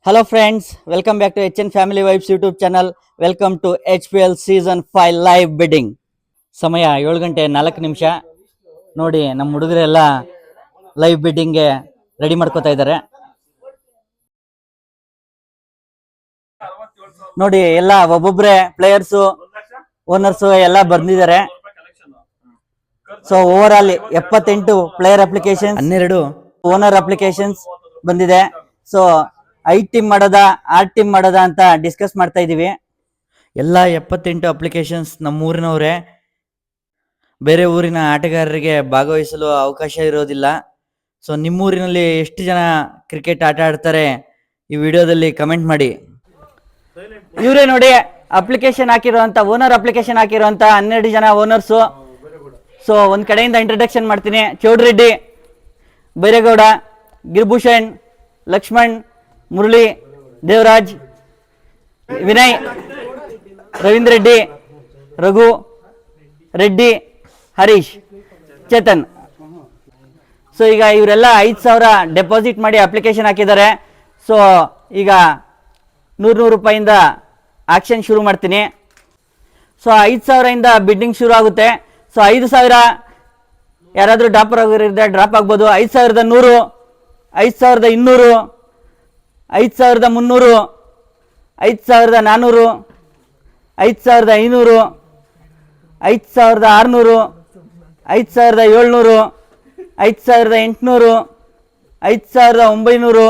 Hello friends, welcome back to HN Family Vibes YouTube channel. Welcome to HPL Season 5 live bidding. ಸಮಯ 7 ಗಂಟೆ 4 ನಿಮಿಷ. ನೋಡಿ ನಮ್ಮ ಹುಡುಗರೆಲ್ಲ ಲೈವ್ ಬಿಡ್ಡಿಂಗ್ಗೆ ರೆಡಿ ಮಾಡ್ಕೋತಾ ಇದ್ದಾರೆ. ನೋಡಿ ಎಲ್ಲ ಒಬ್ಬೊಬ್ರೆ ಪ್ಲೇಯರ್ಸು ಓನರ್ಸು ಎಲ್ಲ ಬಂದಿದ್ದಾರೆ. So over all 78 player application, 12 owner applications ಬಂದಿದೆ. ಸೊ 5 ಟೀಮ್ ಮಾಡೋದ 6 ಟೀಮ್ ಮಾಡೋದ ಅಂತ ಡಿಸ್ಕಸ್ ಮಾಡ್ತಾ ಇದೀವಿ. ಎಲ್ಲ 78 ಅಪ್ಲಿಕೇಶನ್ಸ್ ನಮ್ಮೂರಿನವರೇ. ಬೇರೆ ಊರಿನ ಆಟಗಾರರಿಗೆ ಭಾಗವಹಿಸಲು ಅವಕಾಶ ಇರೋದಿಲ್ಲ. ಸೊ ನಿಮ್ಮೂರಿನಲ್ಲಿ ಎಷ್ಟು ಜನ ಕ್ರಿಕೆಟ್ ಆಟ ಆಡ್ತಾರೆ ಈ ವಿಡಿಯೋದಲ್ಲಿ ಕಮೆಂಟ್ ಮಾಡಿ. ಇವರೇ ನೋಡಿ ಅಪ್ಲಿಕೇಶನ್ ಹಾಕಿರುವಂತ ಓನರ್ ಅಪ್ಲಿಕೇಶನ್ ಹಾಕಿರುವಂತ 12 ಜನ ಓನರ್ಸು. ಸೊ ಒಂದ್ ಕಡೆಯಿಂದ ಇಂಟ್ರಡಕ್ಷನ್ ಮಾಡ್ತೀನಿ. ಚೌಡ್ರೆಡ್ಡಿ, ಬೈರೇಗೌಡ, ಗಿರ್ಭೂಷಣ್, ಲಕ್ಷ್ಮಣ್, ಮುರಳಿ, ದೇವರಾಜ್, ವಿನಯ್, ರವೀಂದ್ರ ರೆಡ್ಡಿ, ರಘು ರೆಡ್ಡಿ, ಹರೀಶ್, ಚೇತನ್. ಸೊ ಈಗ ಇವರೆಲ್ಲ 5,000 ಡೆಪಾಸಿಟ್ ಮಾಡಿ ಅಪ್ಲಿಕೇಶನ್ ಹಾಕಿದ್ದಾರೆ. ಸೊ ಈಗ 100 ರೂಪಾಯಿಂದ ಆಕ್ಷನ್ ಶುರು ಮಾಡ್ತೀನಿ. ಸೊ 5,000 ಬಿಡ್ಡಿಂಗ್ ಶುರು ಆಗುತ್ತೆ. ಸೊ 5,000 ಯಾರಾದರೂ ಡ್ರಾಪ್ ಆಗಿರಿದ್ರೆ ಡ್ರಾಪ್ ಆಗ್ಬೋದು. 5,100, 5,200, 5,300, 5,400, 5,500, 5,600, 5,700, 5,800, 5,900,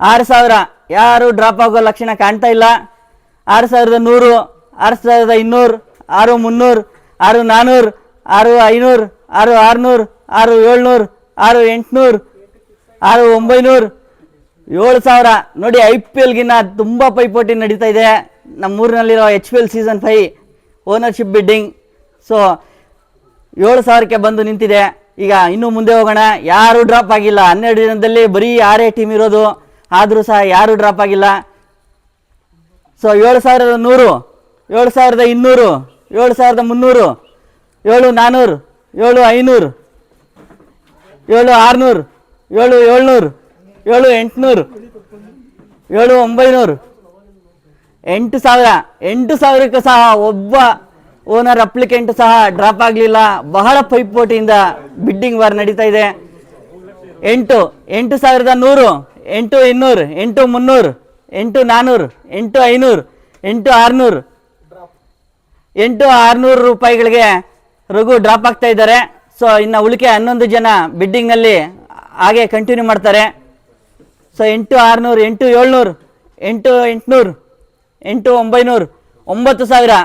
6,000. ಯಾರು ಡ್ರಾಪ್ ಆಗೋ ಲಕ್ಷಣ ಕಾಣ್ತಾ ಇಲ್ಲ. 6,100, 6,200, 6,300, 6,400, 6,500, 6,600, 6,700, 6,800, 6,900, 7,000. ನೋಡಿ IPL-ಗಿನ್ನ ತುಂಬ ಪೈಪೋಟಿ ನಡೀತಾ ಇದೆ ನಮ್ಮೂರಿನಲ್ಲಿರೋ HPL season 5 ownership bidding. So 7,000ಕ್ಕೆ ಬಂದು ನಿಂತಿದೆ. ಈಗ ಇನ್ನೂ ಮುಂದೆ ಹೋಗೋಣ. ಯಾರು ಡ್ರಾಪ್ ಆಗಿಲ್ಲ. 12 ದಿನದಲ್ಲಿ ಬರೀ 6 ಟೀಮ್ ಇರೋದು, ಆದರೂ ಸಹ ಯಾರು ಡ್ರಾಪ್ ಆಗಿಲ್ಲ. ಸೊ 7,100, 7,200, 7,300, 7,400, 7,500, 7,600, 7,700, 7,800, 7,900, 8,000. 8,000ಕ್ಕೂ ಸಹ ಒಬ್ಬ ಓನರ್ ಅಪ್ಲಿಕೆಂಟ್ ಸಹ ಡ್ರಾಪ್ ಆಗಲಿಲ್ಲ. ಬಹಳ ಪೈಪೋಟಿಯಿಂದ ಬಿಡ್ಡಿಂಗ್ ವಾರ್ ನಡೀತಾ ಇದೆ. 8,100, 8,200, 8,300, 8,400, 8,500, 8,600, 8,600 ರೂಪಾಯಿಗಳಿಗೆ ರಘು ಡ್ರಾಪ್ ಆಗ್ತಾ ಇದ್ದಾರೆ. ಸೊ ಇನ್ನು ಉಳಿಕೆ 11 ಜನ ಬಿಡ್ಡಿಂಗ್ನಲ್ಲಿ ಹಾಗೆ ಕಂಟಿನ್ಯೂ ಮಾಡ್ತಾರೆ. ಸೊ 8,600, 8,700, 8,800, 8,900, 9,000.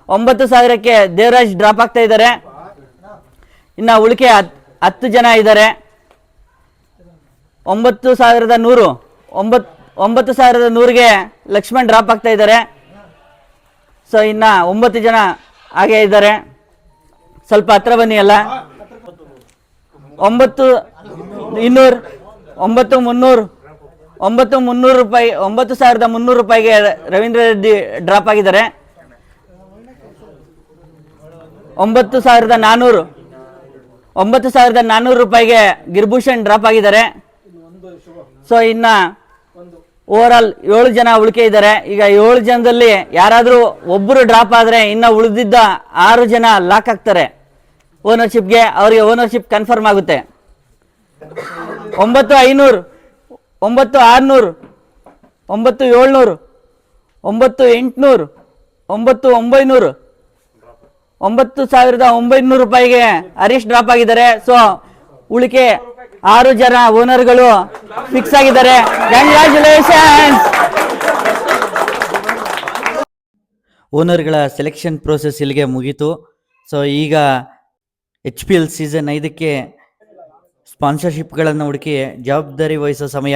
9,000ಕ್ಕೆ ದೇವರಾಜ್ ಡ್ರಾಪ್ ಆಗ್ತಾ ಇದ್ದಾರೆ. ಇನ್ನು ಉಳಿಕೆ 10 ಜನ ಇದ್ದಾರೆ. 9,100, 9,100ಗೆ ಲಕ್ಷ್ಮಣ್ ಡ್ರಾಪ್ ಆಗ್ತಾ ಇದ್ದಾರೆ. ಸೊ ಇನ್ನು 9 ಜನ ಹಾಗೆ ಇದ್ದಾರೆ. ಸ್ವಲ್ಪ ಹತ್ರ ಬನ್ನಿ ಎಲ್ಲ. 9,200, 9,300, 9,300 ರೂಪಾಯಿ, 9,300 ರೂಪಾಯಿಗೆ ರವೀಂದ್ರ ರೆಡ್ಡಿ ಡ್ರಾಪ್ ಆಗಿದ್ದಾರೆ. 9,400, 9,400 ರೂಪಾಯಿಗೆ ಗಿರ್ಭೂಷಣ್ ಡ್ರಾಪ್ ಆಗಿದ್ದಾರೆ. ಸೊ ಇನ್ನು ಓವರ್ ಆಲ್ 7 ಜನ ಉಳಿಕೆ ಇದ್ದಾರೆ. ಈಗ 7 ಜನದಲ್ಲಿ ಯಾರಾದರೂ ಒಬ್ಬರು ಡ್ರಾಪ್ ಆದರೆ ಇನ್ನು ಉಳಿದಿದ್ದ 6 ಜನ ಲಾಕ್ ಆಗ್ತಾರೆ ಓನರ್ಶಿಪ್ಗೆ. ಅವರಿಗೆ ಓನರ್ಶಿಪ್ ಕನ್ಫರ್ಮ್ ಆಗುತ್ತೆ. 9,500, 9,600, 9,700, 9,800, 9,900, 9,900 ರೂಪಾಯಿಗೆ ಹರೀಶ್ ಡ್ರಾಪ್ ಆಗಿದ್ದಾರೆ. ಸೊ ಉಳಿಕೆ 6 ಜನ ಓನರ್ಗಳು ಫಿಕ್ಸ್ ಆಗಿದ್ದಾರೆ. ಕಂಗ್ರ್ಯಾಚುಲೇಷನ್ಸ್. ಓನರ್ಗಳ ಸೆಲೆಕ್ಷನ್ ಪ್ರೋಸೆಸ್ ಇಲ್ಲಿಗೆ ಮುಗೀತು. ಸೊ ಈಗ HPL ಸೀಸನ್ 5ಕ್ಕೆ ಸ್ಪಾನ್ಸರ್ಶಿಪ್ಗಳನ್ನು ಹುಡುಕಿ ಜವಾಬ್ದಾರಿ ವಹಿಸೋ ಸಮಯ.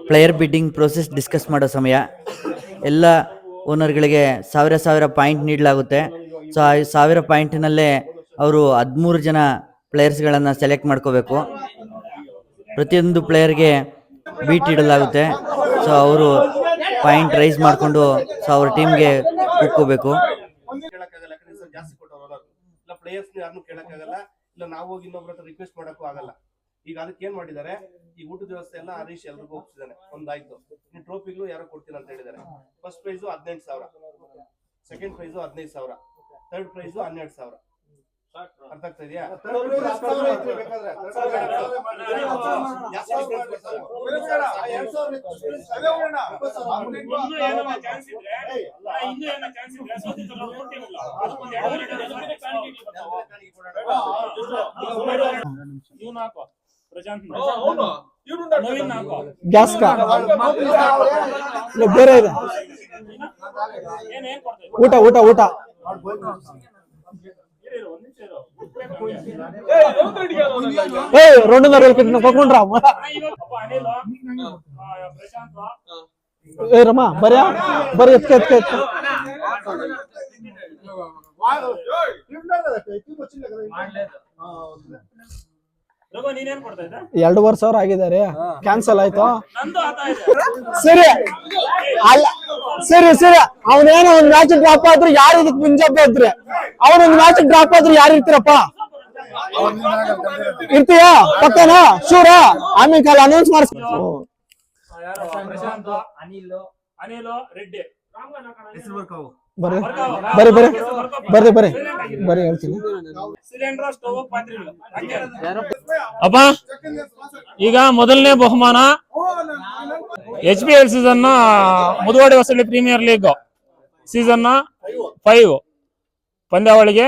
ಪ್ಲೇಯರ್ ಬಿಡ್ಡಿಂಗ್ ಪ್ರೋಸೆಸ್ ಡಿಸ್ಕಸ್ ಮಾಡೋ ಸಮಯ. ಎಲ್ಲ ಓನರ್ಗಳಿಗೆ 1,000 ಪಾಯಿಂಟ್ ನೀಡಲಾಗುತ್ತೆ. ಸೊ ಆ 1,000 ಪಾಯಿಂಟ್ನಲ್ಲೇ ಅವರು 13 ಜನ ಪ್ಲೇಯರ್ಸ್ಗಳನ್ನು ಸೆಲೆಕ್ಟ್ ಮಾಡ್ಕೋಬೇಕು. ಪ್ರತಿಯೊಂದು ಪ್ಲೇಯರ್ಗೆ ಬೀಟ್ ಇಡಲಾಗುತ್ತೆ. ಸೊ ಅವರು ಪಾಯಿಂಟ್ ರೈಸ್ ಮಾಡಿಕೊಂಡು ಸೊ ಅವ್ರ ಟೀಮ್ಗೆ ಕೂತ್ಕೋಬೇಕು. ಪ್ಲೇಯರ್ಸ್ ಯಾರನ್ನು ಕೇಳಕ್ಕಾಗಲ್ಲ, ಇಲ್ಲ ನಾವು ಹೋಗಿ ಇನ್ನೊಬ್ರ ಹತ್ರ ರಿಕ್ವೆಸ್ಟ್ ಮಾಡಕ್ಕೂ ಆಗಲ್ಲ. ಈಗ ಅದಕ್ಕೆ ಏನ್ ಮಾಡಿದ್ದಾರೆ, ಈ ಊಟದ ವ್ಯವಸ್ಥೆ ಎಲ್ಲ ಹರೀಶ್ ಎಲ್ರಿಗೂ ಒಪ್ಪಿಸಿದಾನೆ, ಒಂದಾಯ್ತು. ಈ ಟ್ರೋಫಿಗಳು ಯಾರೋ ಕೊಡ್ತೀನಿ ಅಂತ ಹೇಳಿದ್ದಾರೆ. First prize 18,000, second prize 15,000, third prize 12,000. ಅರ್ಥ ಆಗ್ತಾ ಇದೆಯಾ? ಗ್ಯಾಸ್ ಬೇರೆ ಇದೆ. ಊಟ ಊಟ ಊಟ ಕೊಂಡ್ರ ರಮ್ಮ ಬರ್ಯಾ ಬರೀ ಎತ್ಕ $2,500 ಆಗಿದ್ದಾರೆ. ಕ್ಯಾನ್ಸಲ್ ಆಯ್ತು. ಸರಿ ಅಲ್ಲ ಸರಿ ಸರಿ ಅವನೇನೋ ಒಂದ್ ಮ್ಯಾಚ್ ಡ್ರಾಪ್ ಆದ್ರೂ ಯಾರು ಇದಕ್ ಮುಂಜಾನೆ ಇದ್ರಿ, ಅವನೊಂದ್ ಮ್ಯಾಚ್ ಡ್ರಾಪ್ ಆದ್ರೂ ಯಾರು ಇರ್ತೀರಪ್ಪ? ಇರ್ತೀಯಾ ಪಕ್ಕನಾ ಶೂರ? ಆಮೇಲೆ ಕಾಲ ಅನೌನ್ಸ್ ಮಾಡಿಸ್. ಬರ್ರಿ ಬರ್ರಿ ಬರ್ರಿ ಬರ್ರಿ ಬರ್ರಿ ಬರ್ರಿ ಹೇಳ್ತೀನಿ. ಅಪ್ಪ ಈಗ ಮೊದಲನೇ ಬಹುಮಾನ HPL season Muduvadi Hosalli premier league season 5 ಪಂದ್ಯಾವಳಿಗೆ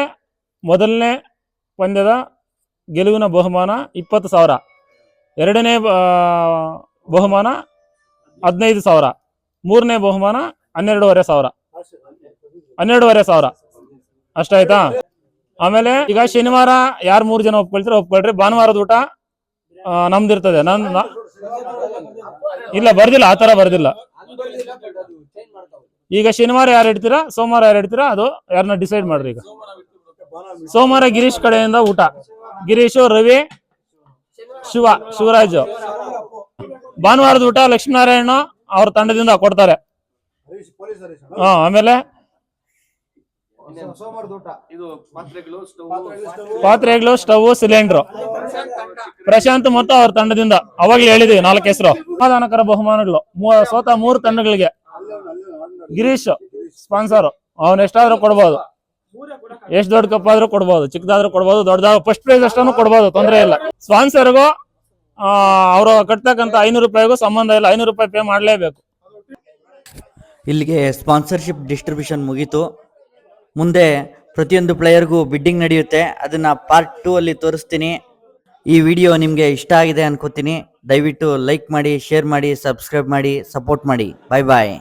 ಮೊದಲನೇ ಪಂದ್ಯದ ಗೆಲುವಿನ ಬಹುಮಾನ 20,000, ಎರಡನೇ ಬಹುಮಾನ 15,000, ಮೂರನೇ ಬಹುಮಾನ 12,500 ಅಷ್ಟಾಯ್ತಾ? ಆಮೇಲೆ ಈಗ ಶನಿವಾರ ಯಾರು 3 ಜನ ಒಪ್ಕೊಳ್ರಿ. ಭಾನುವಾರದ ಊಟ ನಮ್ದಿರ್ತದೆ. ಇಲ್ಲ ಬರ್ದಿಲ್ಲ, ಆತರ ಬರ್ದಿಲ್ಲ. ಈಗ ಶನಿವಾರ ಯಾರು ಇಡ್ತೀರಾ, ಸೋಮವಾರ ಯಾರು ಇಡ್ತೀರಾ, ಅದು ಯಾರನ್ನ ಡಿಸೈಡ್ ಮಾಡ್ರಿ. ಈಗ ಸೋಮವಾರ ಗಿರೀಶ್ ಕಡೆಯಿಂದ ಊಟ, ಗಿರೀಶು, ರವಿ, ಶಿವರಾಜ್. ಭಾನುವಾರದ ಊಟ ಲಕ್ಷ್ಮೀನಾರಾಯಣ ಅವ್ರ ತಂಡದಿಂದ ಕೊಡ್ತಾರೆ. ಆಮೇಲೆ ಪಾತ್ರೆಗಳು, ಸ್ಟವ್, ಸಿಲಿಂಡರ್ ಪ್ರಶಾಂತ್ ಮತ್ತು ಅವ್ರ ತಂಡದಿಂದ ಅವಾಗ್ಲೇ ಹೇಳಿದೀವಿ 4 ಹೆಸರು. ಸಮಾಧಾನಕರ ಬಹುಮಾನಗಳು ಸೋತ 3 ತಂಡಗಳಿಗೆ. ಗಿರೀಶ್ ಸ್ಪಾನ್ಸರ್, ಅವನ್ ಎಷ್ಟಾದ್ರೂ ಕೊಡ್ಬೋದು, ಎಷ್ಟ್ ದೊಡ್ಡ ಕಪ್ ಆದ್ರೂ ಕೊಡ್ಬೋದು, ಚಿಕ್ಕದಾದ್ರೂ ಕೊಡ್ಬೋದು, ದೊಡ್ಡದಾದ್ರೂ ಫಸ್ಟ್ ಪ್ರೈಸ್ ಅಷ್ಟನ್ನು ಕೊಡ್ಬೋದು, ತೊಂದರೆ ಇಲ್ಲ. ಸ್ಪಾನ್ಸರ್ಗೂ ಅವರು ಕಟ್ತಕ್ಕಂತ $500 ಸಂಬಂಧ ಇಲ್ಲ, $500 ಪೇ ಮಾಡ್ಲೇಬೇಕು. ಇಲ್ಲಿಗೆ ಸ್ಪಾನ್ಸರ್ಶಿಪ್ ಡಿಸ್ಟ್ರಿಬ್ಯೂಷನ್ ಮುಗೀತು. ಮುಂದೆ ಪ್ರತಿಯೊಂದು ಪ್ಲೇಯರ್ಗೂ ಬಿಡ್ಡಿಂಗ್ ನಡೆಯುತ್ತೆ. ಅದನ್ನ ಪಾರ್ಟ್ 2 ಅಲ್ಲಿ ತೋರಿಸ್ತೀನಿ. ಈ ವಿಡಿಯೋ ನಿಮಗೆ ಇಷ್ಟ ಆಗಿದೆ ಅನ್ಕೋತೀನಿ. ದಯವಿಟ್ಟು ಲೈಕ್ ಮಾಡಿ, ಶೇರ್ ಮಾಡಿ, ಸಬ್ಸ್ಕ್ರೈಬ್ ಮಾಡಿ, ಸಪೋರ್ಟ್ ಮಾಡಿ. ಬಾಯ್ ಬಾಯ್.